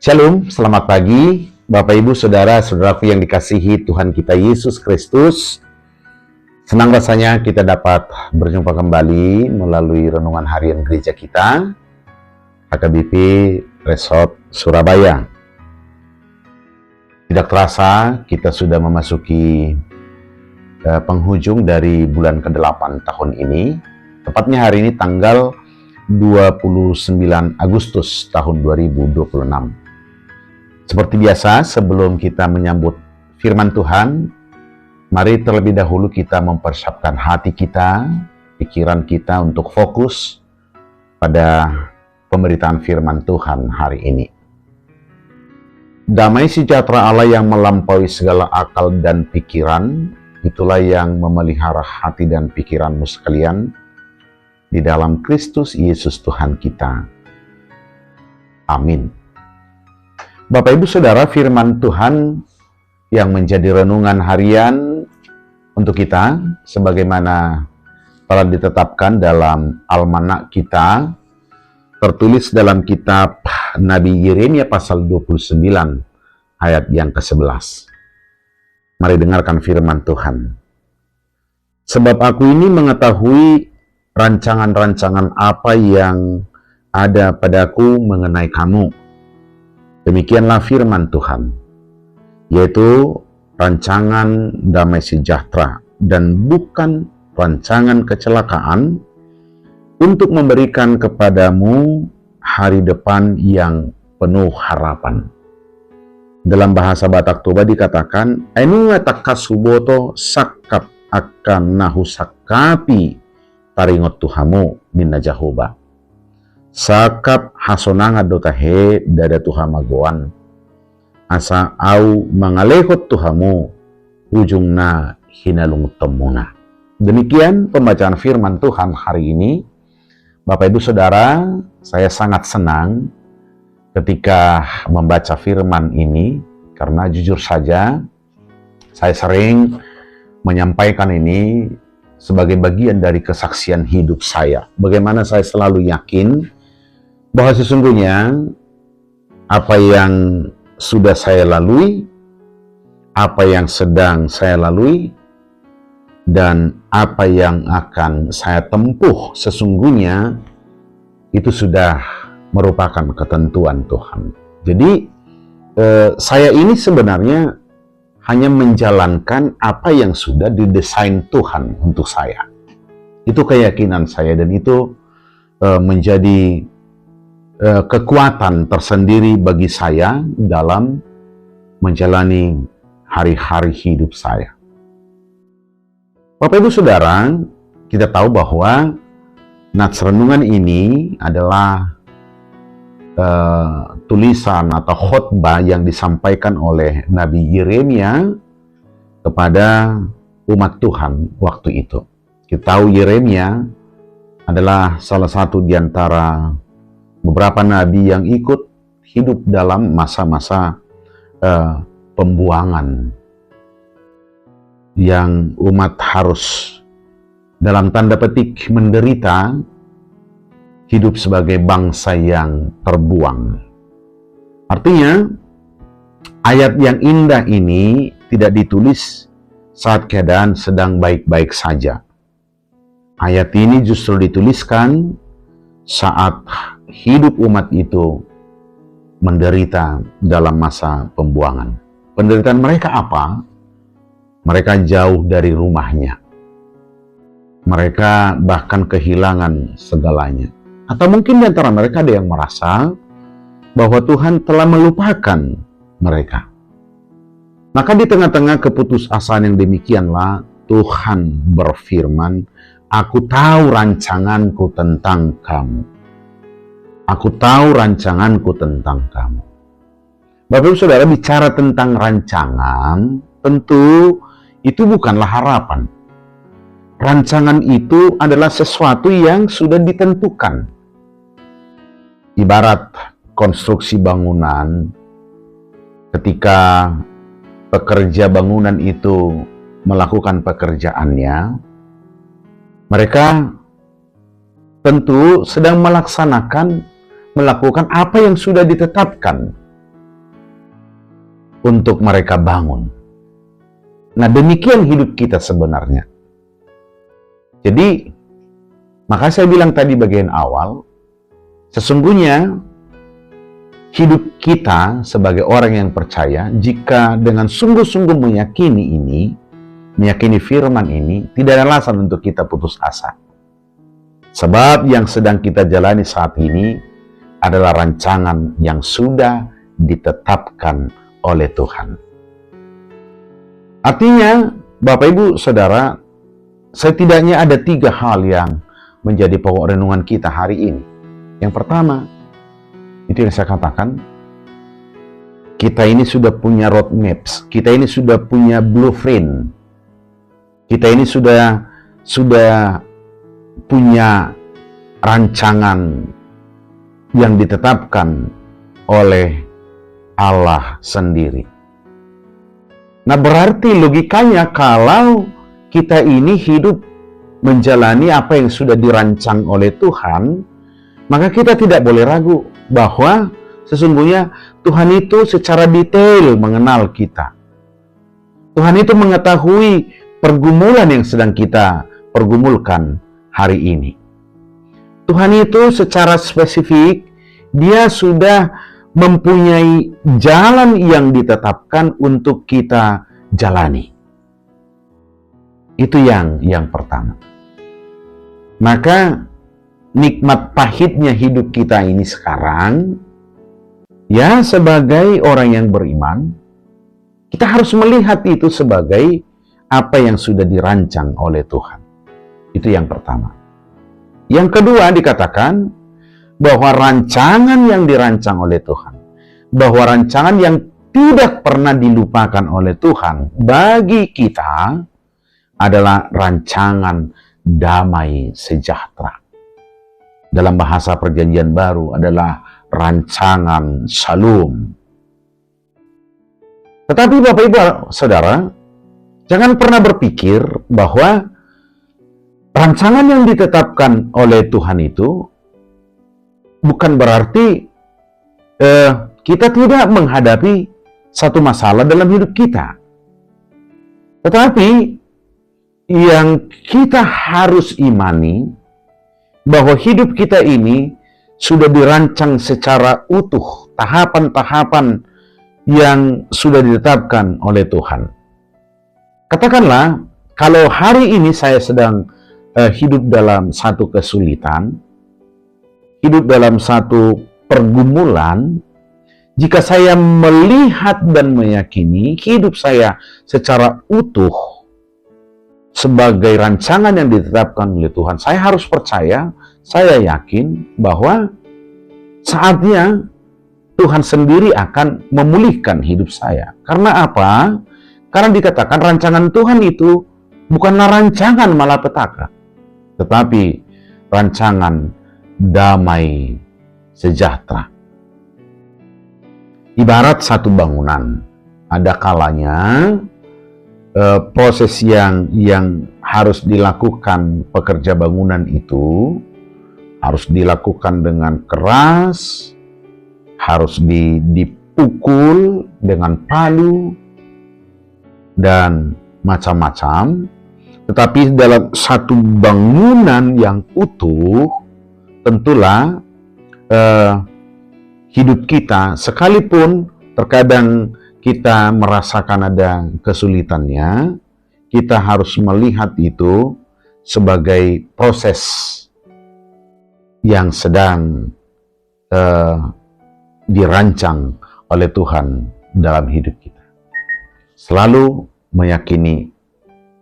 Shalom, selamat pagi Bapak Ibu Saudara-saudaraku yang dikasihi Tuhan kita Yesus Kristus. Senang rasanya kita dapat berjumpa kembali melalui renungan harian gereja kita, HKBP Resort Surabaya. Tidak terasa kita sudah memasuki penghujung dari bulan ke-8 tahun ini. Tepatnya hari ini tanggal 29 Agustus tahun 2026. Seperti biasa, sebelum kita menyambut firman Tuhan, mari terlebih dahulu kita mempersiapkan hati kita, pikiran kita untuk fokus pada pemberitaan firman Tuhan hari ini. Damai sejahtera Allah yang melampaui segala akal dan pikiran, itulah yang memelihara hati dan pikiranmu sekalian di dalam Kristus Yesus Tuhan kita. Amin. Bapak Ibu Saudara, firman Tuhan yang menjadi renungan harian untuk kita sebagaimana telah ditetapkan dalam almanak kita, tertulis dalam kitab Nabi Yeremia pasal 29 ayat yang ke-11. Mari dengarkan firman Tuhan. Sebab aku ini mengetahui rancangan-rancangan apa yang ada padaku mengenai kamu. Demikianlah firman Tuhan, yaitu rancangan damai sejahtera dan bukan rancangan kecelakaan, untuk memberikan kepadamu hari depan yang penuh harapan. Dalam bahasa Batak Toba dikatakan, "Anu takasuboto sakap akan nahusakapi taringot tuhamu minna Jahoba. Sakap hasonanga dotahe dada Tuhan magoan. Asa au mangalehot tuhamu ujungna hinalung temuna." Demikian pembacaan firman Tuhan hari ini. Bapak Ibu Saudara, saya sangat senang ketika membaca firman ini, karena jujur saja saya sering menyampaikan ini sebagai bagian dari kesaksian hidup saya. Bagaimana saya selalu yakin bahwa sesungguhnya apa yang sudah saya lalui, apa yang sedang saya lalui, dan apa yang akan saya tempuh sesungguhnya itu sudah merupakan ketentuan Tuhan. Jadi saya ini sebenarnya hanya menjalankan apa yang sudah didesain Tuhan untuk saya. Itu keyakinan saya, dan itu menjadi kekuatan tersendiri bagi saya dalam menjalani hari-hari hidup saya. Bapak Ibu Saudara, kita tahu bahwa nats renungan ini adalah tulisan atau khotbah yang disampaikan oleh Nabi Yeremia kepada umat Tuhan waktu itu. Kita tahu Yeremia adalah salah satu di antara beberapa nabi yang ikut hidup dalam masa-masa pembuangan, yang umat harus dalam tanda petik menderita hidup sebagai bangsa yang terbuang. Artinya, ayat yang indah ini tidak ditulis saat keadaan sedang baik-baik saja. Ayat ini justru dituliskan saat hidup umat itu menderita dalam masa pembuangan. Penderitaan mereka apa? Mereka jauh dari rumahnya. Mereka bahkan kehilangan segalanya. Atau mungkin di antara mereka ada yang merasa bahwa Tuhan telah melupakan mereka. Maka di tengah-tengah keputusasaan yang demikianlah Tuhan berfirman, "Aku tahu rancanganku tentang kamu. Aku tahu rancanganku tentang kamu." Bapak Ibu Saudara, bicara tentang rancangan, tentu itu bukanlah harapan. Rancangan itu adalah sesuatu yang sudah ditentukan. Ibarat konstruksi bangunan, ketika pekerja bangunan itu melakukan pekerjaannya, mereka tentu sedang melakukan apa yang sudah ditetapkan untuk mereka bangun. Nah, demikian hidup kita sebenarnya. Jadi, maka saya bilang tadi bagian awal, sesungguhnya hidup kita sebagai orang yang percaya, jika dengan sungguh-sungguh meyakini firman ini, tidak ada alasan untuk kita putus asa. Sebab yang sedang kita jalani saat ini adalah rancangan yang sudah ditetapkan oleh Tuhan. Artinya, Bapak Ibu Saudara, setidaknya ada 3 hal yang menjadi pokok renungan kita hari ini. Yang pertama, itu yang saya katakan, kita ini sudah punya roadmaps, kita ini sudah punya blueprint, kita ini sudah punya rancangan yang ditetapkan oleh Allah sendiri. Nah, berarti logikanya kalau kita ini hidup menjalani apa yang sudah dirancang oleh Tuhan, maka kita tidak boleh ragu bahwa sesungguhnya Tuhan itu secara detail mengenal kita. Tuhan itu mengetahui pergumulan yang sedang kita pergumulkan hari ini. Tuhan itu secara spesifik, Dia sudah mempunyai jalan yang ditetapkan untuk kita jalani. Itu yang pertama. Maka nikmat pahitnya hidup kita ini sekarang, ya sebagai orang yang beriman, kita harus melihat itu sebagai apa yang sudah dirancang oleh Tuhan. Itu yang pertama. Yang kedua dikatakan bahwa rancangan yang dirancang oleh Tuhan, bahwa rancangan yang tidak pernah dilupakan oleh Tuhan bagi kita adalah rancangan damai sejahtera. Dalam bahasa Perjanjian Baru adalah rancangan Shalom. Tetapi Bapak Ibu Saudara, jangan pernah berpikir bahwa rancangan yang ditetapkan oleh Tuhan itu bukan berarti kita tidak menghadapi satu masalah dalam hidup kita. Tetapi yang kita harus imani bahwa hidup kita ini sudah dirancang secara utuh, tahapan-tahapan yang sudah ditetapkan oleh Tuhan. Katakanlah, kalau hari ini saya sedang hidup dalam satu kesulitan, hidup dalam satu pergumulan, jika saya melihat dan meyakini hidup saya secara utuh sebagai rancangan yang ditetapkan oleh Tuhan, saya harus percaya, saya yakin bahwa saatnya Tuhan sendiri akan memulihkan hidup saya. Karena apa? Karena dikatakan rancangan Tuhan itu bukanlah rancangan malapetaka, tetapi rancangan damai sejahtera. Ibarat satu bangunan, ada kalanya proses yang harus dilakukan pekerja bangunan itu harus dilakukan dengan keras, harus dipukul dengan palu dan macam-macam. Tetapi dalam satu bangunan yang utuh, tentulah hidup kita, sekalipun terkadang kita merasakan ada kesulitannya, kita harus melihat itu sebagai proses yang sedang dirancang oleh Tuhan dalam hidup kita. Selalu meyakini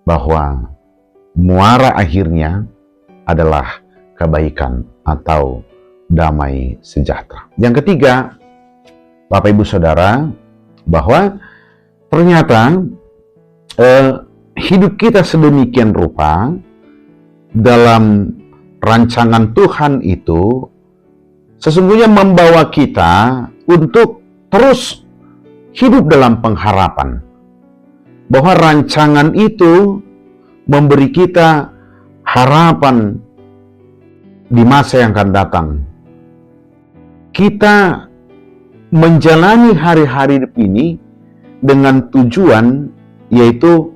bahwa muara akhirnya adalah kebaikan atau damai sejahtera. Yang ketiga, Bapak Ibu Saudara, bahwa ternyata hidup kita sedemikian rupa dalam rancangan Tuhan itu sesungguhnya membawa kita untuk terus hidup dalam pengharapan. Bahwa rancangan itu memberi kita harapan di masa yang akan datang. Kita menjalani hari-hari ini dengan tujuan, yaitu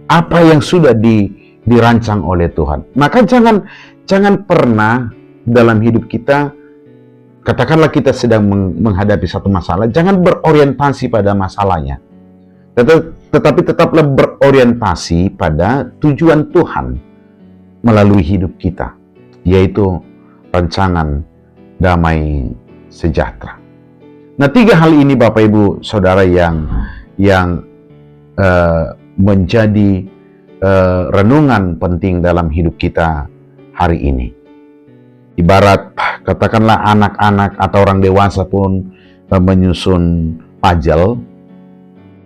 apa yang sudah dirancang oleh Tuhan. Maka jangan pernah dalam hidup kita, katakanlah kita sedang menghadapi satu masalah, jangan berorientasi pada masalahnya, tetapi tetaplah berorientasi pada tujuan Tuhan melalui hidup kita, yaitu rancangan damai sejahtera. Nah, 3 hal ini Bapak Ibu Saudara yang menjadi renungan penting dalam hidup kita hari ini. Ibarat katakanlah anak-anak atau orang dewasa pun menyusun puzzle,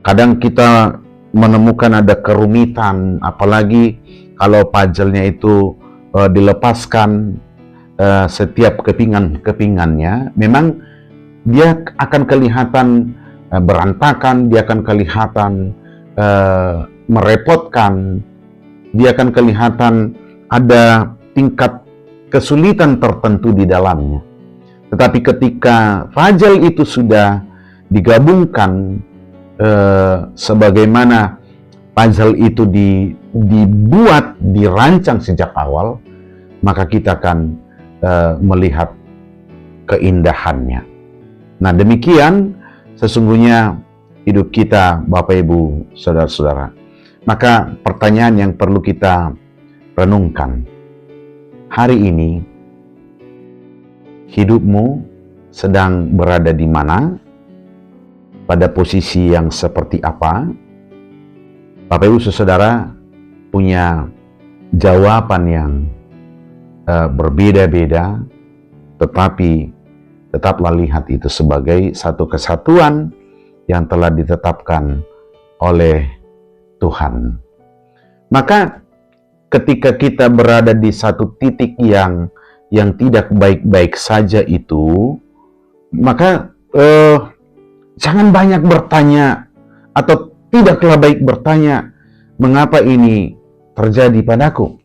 kadang kita menemukan ada kerumitan, apalagi kalau puzzle-nya itu dilepaskan setiap kepingannya, memang dia akan kelihatan berantakan, dia akan kelihatan merepotkan, dia akan kelihatan ada tingkat kesulitan tertentu di dalamnya. Tetapi ketika puzzle itu sudah digabungkan sebagaimana puzzle itu dibuat, dirancang sejak awal, maka kita akan melihat keindahannya. Nah, demikian sesungguhnya hidup kita, Bapak Ibu, Saudara-saudara. Maka pertanyaan yang perlu kita renungkan, hari ini hidupmu sedang berada di mana? Pada posisi yang seperti apa? Bapak Ibu Saudara punya jawaban yang berbeda-beda, tetapi tetaplah lihat itu sebagai satu kesatuan yang telah ditetapkan oleh Tuhan. Maka ketika kita berada di satu titik yang tidak baik-baik saja itu, maka jangan banyak bertanya, atau tidaklah baik bertanya, mengapa ini terjadi padaku?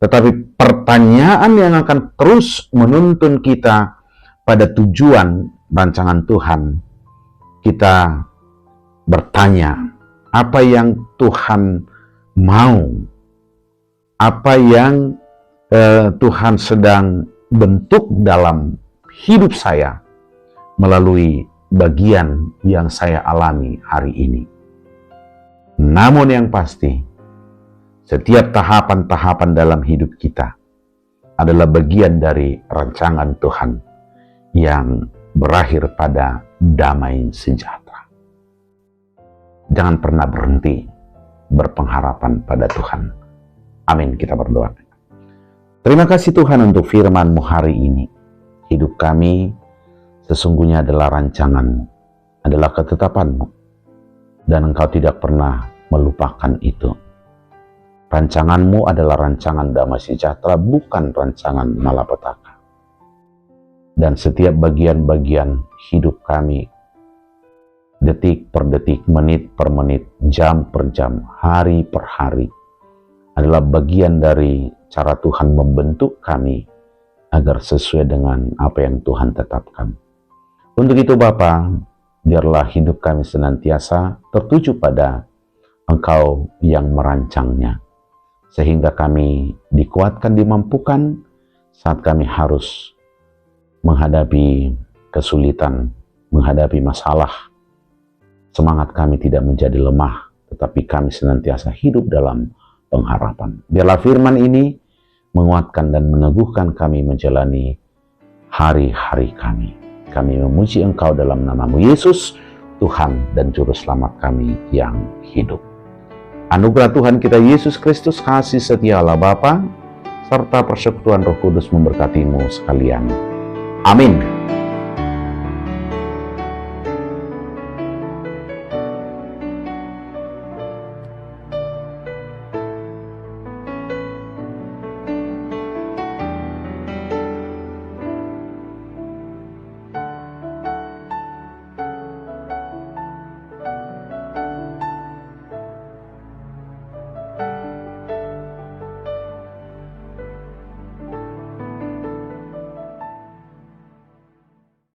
Tetapi pertanyaan yang akan terus menuntun kita pada tujuan rancangan Tuhan. Kita bertanya, apa yang Tuhan mau? Apa yang Tuhan sedang bentuk dalam hidup saya melalui bagian yang saya alami hari ini. Namun yang pasti, setiap tahapan-tahapan dalam hidup kita adalah bagian dari rancangan Tuhan yang berakhir pada damai sejahtera. Jangan pernah berhenti berpengharapan pada Tuhan. Amin, kita berdoa. Terima kasih Tuhan untuk firman-Mu hari ini. Hidup kami sesungguhnya adalah rancangan, adalah ketetapan-Mu. Dan Engkau tidak pernah melupakan itu. Rancangan-Mu adalah rancangan damai sejahtera, bukan rancangan malapetaka. Dan setiap bagian-bagian hidup kami, detik per detik, menit per menit, jam per jam, hari per hari, adalah bagian dari cara Tuhan membentuk kami agar sesuai dengan apa yang Tuhan tetapkan. Untuk itu Bapa, biarlah hidup kami senantiasa tertuju pada Engkau yang merancangnya, sehingga kami dikuatkan, dimampukan saat kami harus menghadapi kesulitan, menghadapi masalah. Semangat kami tidak menjadi lemah, tetapi kami senantiasa hidup dalam pengharapan. Biarlah firman ini menguatkan dan meneguhkan kami menjalani hari-hari kami. Kami memuji Engkau dalam nama-Mu Yesus, Tuhan dan Juru Selamat kami yang hidup. Anugerah Tuhan kita Yesus Kristus, kasih setia Allah Bapa, serta persekutuan Roh Kudus memberkatimu sekalian. Amin.